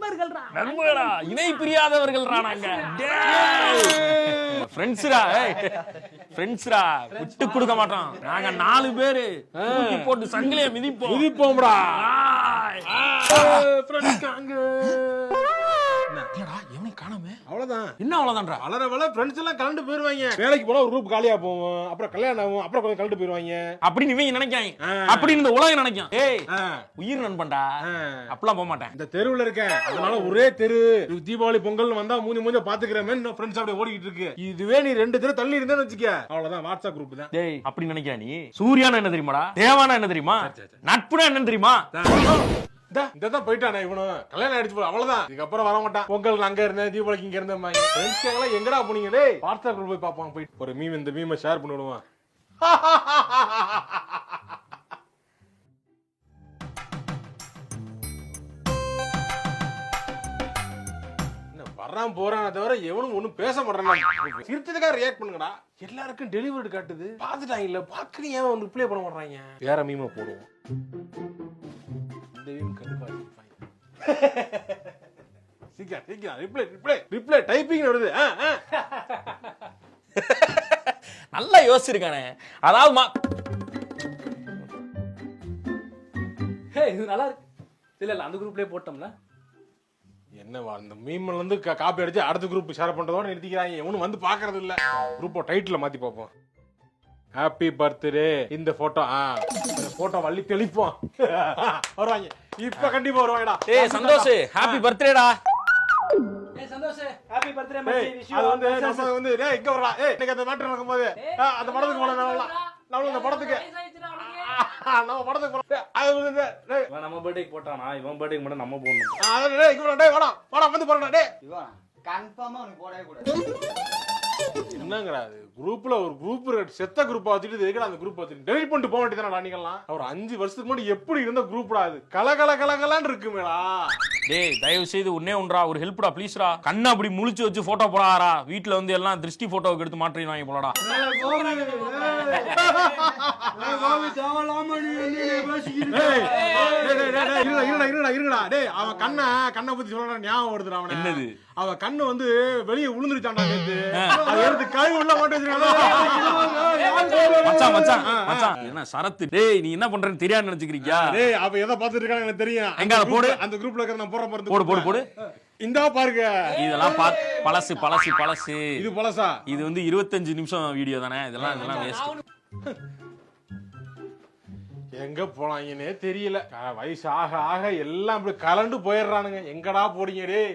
நண்பர்களா இணை பிரியாதவர்கள்ரா நாங்க. ஃப்ரெண்ட்ஸ்ரா விட்டு கொடுக்க மாட்டோம். நாங்க 4 பேரு தூக்கி போட்டு சங்கிலியை மிதிப்போம்டா. அவ்வளவுதான். என்ன அவ்வளவுதான்டா? வளர ஃப்ரெண்ட்ஸ் எல்லாம் கலந்து போயிருவாங்க. வேலைக்கு போனா ஒரு குரூப் காலியா போவோம், அப்புறம் கல்யாணம் ஆகும், அப்புறம் கொஞ்சம் கலந்து போயிருவாங்க அப்படின்னு இவங்க நினைக்காங்க. அப்படின்னு இந்த உலகம் நினைக்கும். ஏய் உயிர் நண்பன்டா, அப்பெல்லாம் போக மாட்டேன். இந்த தெருவுல இருக்கேன், அதனால ஒரே தெரு. தீபாவளி பொங்கல் வந்தா மூஞ்ச பாத்துக்கிறேன் ஃப்ரெண்ட்ஸ் அப்படியே ஓடிக்கிட்டு இருக்கு. இதுவே நீ 2 தெரு தள்ளி இருந்தேன்னு வச்சுக்க, அவ்வளவுதான் வாட்ஸ்அப் குரூப் தான். டேய் அப்படி நினைக்க நீ. சூர்யானா என்ன தெரியுமாடா? தேவானா என்ன தெரியுமா? நட்புனா என்ன தெரியுமா? இதான் போயிட்டானே இவனும், கல்யாணம் ஆயிடுச்சு போல, அவ்வளவுதான். இதுக்கப்புறம் வர மாட்டான். பொங்கல் அங்க இருந்தேன், தீபாவளிக்கு இங்க இருந்தேன். எங்கடா போனீங்க? டேய் வாட்ஸ்அப் குரூப் போய் பாப்பாங்க. போயிட்டு ஒரு மீம், இந்த மீமை ஷேர் பண்ணி விடுவான். வர்றான் போறான தவிர எவனும் ஒண்ணும் பேச மாட்டான். சிரிச்சதுக்காக ரியாக்ட் பண்ணுங்கடா. எல்லாருக்கும் டெலிவரி காட்டுது, பாத்துட்டாங்க இல்ல, பாக்குறீங்க, ஏன் ரிப்ளை பண்ண மாட்டாங்க? வேற மீமை போடுவோம். இந்த மீம் கண்டிப்பா சீக்கிரம் ரிப்ளை டைப்பிங் வருது. நல்லா யோசிச்சிருக்கானே. அதாவது இது நல்லா இருக்கு. இல்ல அந்த குரூப்லயே போட்டோம்ல. என்னவா இந்த மீம்ல இருந்து காப்பி அடிச்சு அடுத்த குரூப் ஷேர் பண்றதோட நிறுத்திக்கிறாங்க. எவனும் வந்து பாக்குறது இல்ல. குரூப்போ டைட்டில் மாத்தி பார்ப்போம். Happy birthday. இந்த போட்டோ இந்த போட்டோ வள்ளி தெளிப்போம். வருவாங்க இப்ப, கண்டிப்பா வருவாங்கடா. ஏய் சந்தோஷ், ஹாப்பி பர்த்டேடா. ஏய் சந்தோஷ், ஹாப்பி பர்த்டே மச்சி. Wish you. அது வந்து நம்ம வந்து டேய் இங்க வரடா. ஏய் இன்னைக்கு அந்த மேட்டர் நடக்கும்போது அந்த படத்துக்கு போலாம். நான் அந்த படத்துக்கு நம்ம படத்துக்கு போறோம். அது வந்து டேய் நம்ம பர்த்டேக்கு போட்டானா, இவன் பர்த்டேக்கு மட்டும் நம்ம போடணும். டேய் இங்க வரடா. டேய் வாடா வந்து போறடா. டேய் இவன் கன்ஃபார்மா உனக்கு போடவே கூடாது. என்னங்கடா அது? குரூப்ல ஒரு குரூப் செத்த குரூப்பா வச்சுட்டு எதுக்குடா அந்த குரூப் வச்சுட்டு டெலிட் பண்ணிட்டு போக வேண்டியதானடா நீங்கலாம்? ஒரு 5 வருஷத்துக்கு முன்னாடி எப்படி இருந்த குரூப்டா அது? கலகலன்னு இருக்குமேடா. டேய் தயவு செய்து உன்னே ஒன்றா ஒரு ஹெல்ப்டா ப்ளீஸ்டா. கண்ணை அப்படி முழிச்சு வச்சு போட்டோ போடாரா. வீட்ல வந்து எல்லாம் திருஷ்டி போட்டோவுக்கு எடுத்து மாற்றிடுவாங்க போலடா. இருங்கடா. டேய் அவன் கண்ணை பத்தி சொல்ற ஞாபகம் வருதுடா. அவன என்னது? அவன் கண்ணு வந்து வெளியே விழுந்துருச்சான்டா. நேத்து அதை எடுத்து கழுவி உள்ள மாட்டி வச்சிருக்காங்க. மச்சான் என்ன சரத்து? டேய் நீ என்ன பண்றேன்னு தெரியாது நினைச்சுக்கிறீங்க? டேய் அவ எதை பாத்துட்டு இருக்கான்னு எனக்கு தெரியும். எங்க போடு, அந்த குரூப்ல இருக்க நான் போற போறது. போடு. இந்தா பாருங்க, இதெல்லாம் பழசு. இது பழசா? இது வந்து 25 நிமிஷம் வீடியோ தானே. இதெல்லாம் வேஸ்ட். எங்க போனாங்கன்னே தெரியல. வயசு ஆக எல்லாம் இப்படி கலண்டு போயிடுறானுங்க. எங்கடா போறீங்க? டேய்